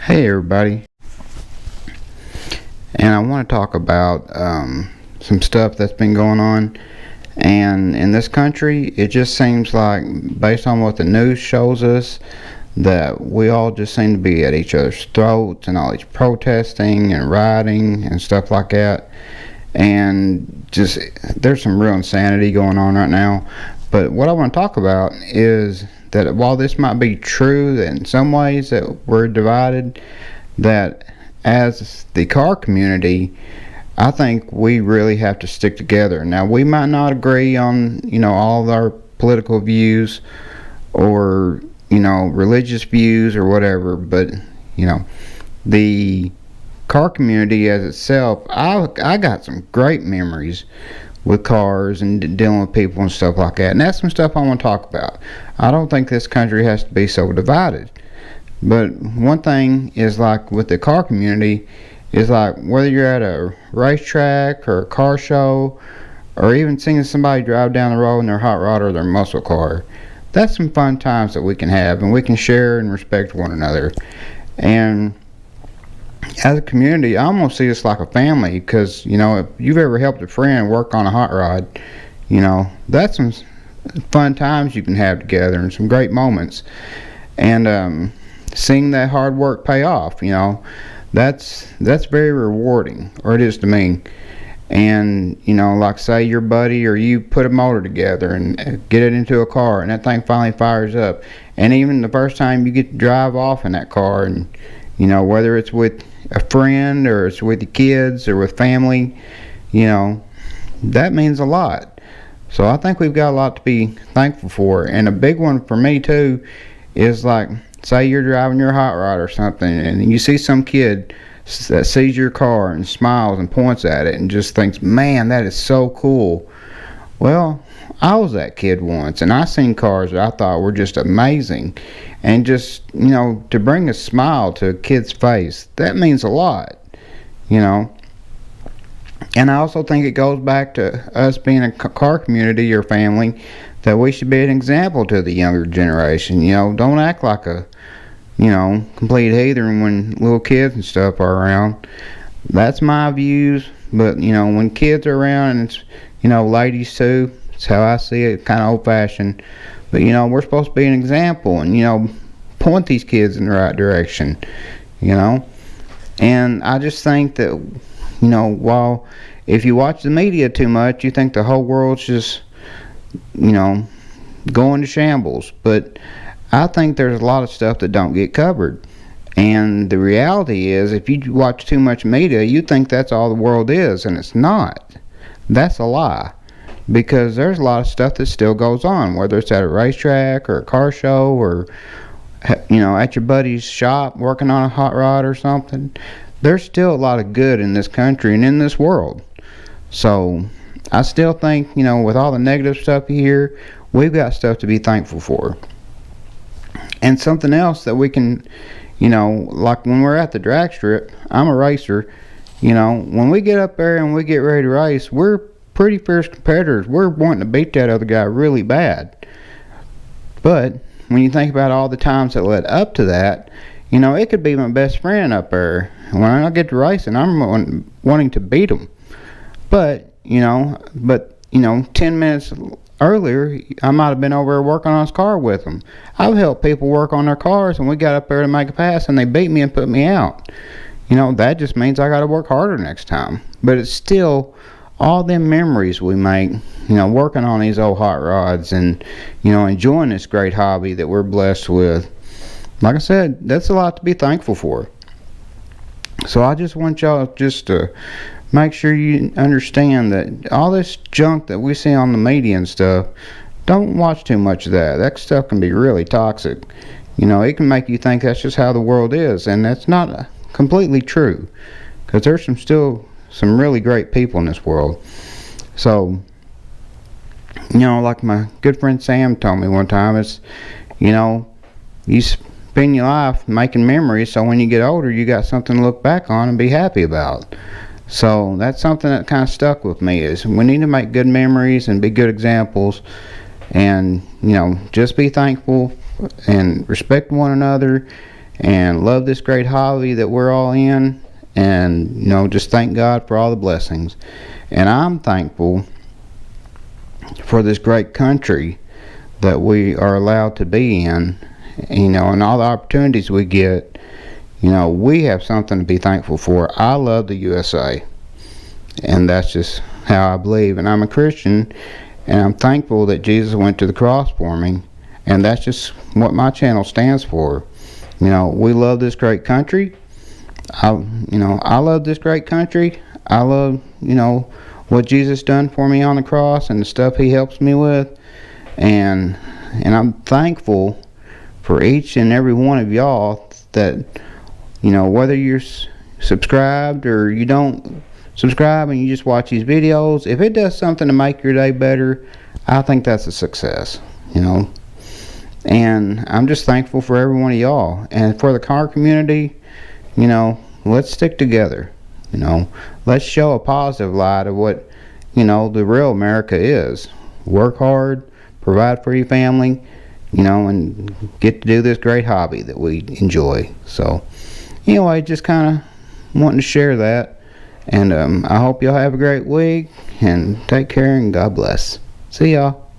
Hey everybody, and I want to talk about some stuff that's been going on. And in this country, it just seems like, based on what the news shows us, that we all just seem to be at each other's throats and all these protesting and rioting and stuff like that. And just there's some real insanity going on right now. But what I want to talk about is that while this might be true that in some ways that we're divided, that as the car community, I think we really have to stick together. Now, we might not agree on, all of our political views or, religious views or whatever, but, the car community as itself, I got some great memories with cars and dealing with people and stuff like that. And that's some stuff I want to talk about. I don't think this country has to be so divided. But one thing is, like, with the car community, is like whether you're at a racetrack or a car show or even seeing somebody drive down the road in their hot rod or their muscle car, that's some fun times that we can have, and we can share and respect one another. And as a community, I almost see us like a family, because if you've ever helped a friend work on a hot rod, that's some fun times you can have together and some great moments. And seeing that hard work pay off, that's very rewarding, or it is to me. And like, say your buddy or you put a motor together and get it into a car, and that thing finally fires up, and even the first time you get to drive off in that car, and whether it's with a friend or it's with the kids or with family, that means a lot. So I think we've got a lot to be thankful for. And a big one for me too is, like, say you're driving your hot rod or something, and you see some kid that sees your car and smiles and points at it and just thinks, man, that is so cool. Well, I was that kid once, and I seen cars that I thought were just amazing. And just, to bring a smile to a kid's face, that means a lot, And I also think it goes back to us being a car community or family, that we should be an example to the younger generation. Don't act like a, complete heathen when little kids and stuff are around. That's my views. But, when kids are around, and it's, ladies too, that's how I see it, kind of old-fashioned. But, we're supposed to be an example and, point these kids in the right direction, And I just think that, while if you watch the media too much, you think the whole world's just, going to shambles. But I think there's a lot of stuff that don't get covered. And the reality is, if you watch too much media, you think that's all the world is, and it's not. That's a lie. Because there's a lot of stuff that still goes on, whether it's at a racetrack or a car show or, at your buddy's shop working on a hot rod or something. There's still a lot of good in this country and in this world. So I still think, with all the negative stuff you hear, we've got stuff to be thankful for. And something else that we can, like when we're at the drag strip, I'm a racer, when we get up there and we get ready to race, we're pretty fierce competitors. We're wanting to beat that other guy really bad. But when you think about all the times that led up to that, it could be my best friend up there. When I get to racing, I'm wanting to beat him. But, 10 minutes earlier, I might have been over there working on his car with him. I've helped people work on their cars, and we got up there to make a pass, and they beat me and put me out. That just means I got to work harder next time. But it's still all them memories we make, working on these old hot rods and, enjoying this great hobby that we're blessed with. Like I said, that's a lot to be thankful for. So I just want y'all just to make sure you understand that all this junk that we see on the media and stuff, don't watch too much of that. That stuff can be really toxic. It can make you think that's just how the world is, and that's not completely true, because there's still some really great people in this world. So, like my good friend Sam told me one time, it's, you spend your life making memories, so when you get older, you got something to look back on and be happy about. So that's something that kind of stuck with me, is we need to make good memories and be good examples, and just be thankful and respect one another, and love this great hobby that we're all in, and just thank God for all the blessings. And I'm thankful for this great country that we are allowed to be in, and all the opportunities we get. We have something to be thankful for. I love the USA, and that's just how I believe. And I'm a Christian, and I'm thankful that Jesus went to the cross for me, and that's just what my channel stands for. We love this great country. I love this great country. I love, what Jesus done for me on the cross and the stuff he helps me with. And I'm thankful for each and every one of y'all that, whether you're subscribed or you don't subscribe and you just watch these videos, if it does something to make your day better, I think that's a success, And I'm just thankful for every one of y'all. And for the car community, let's stick together. Let's show a positive light of what, the real America is. Work hard, provide for your family, and get to do this great hobby that we enjoy. So, anyway, just kind of wanting to share that. And I hope y'all have a great week, and take care, and God bless. See y'all.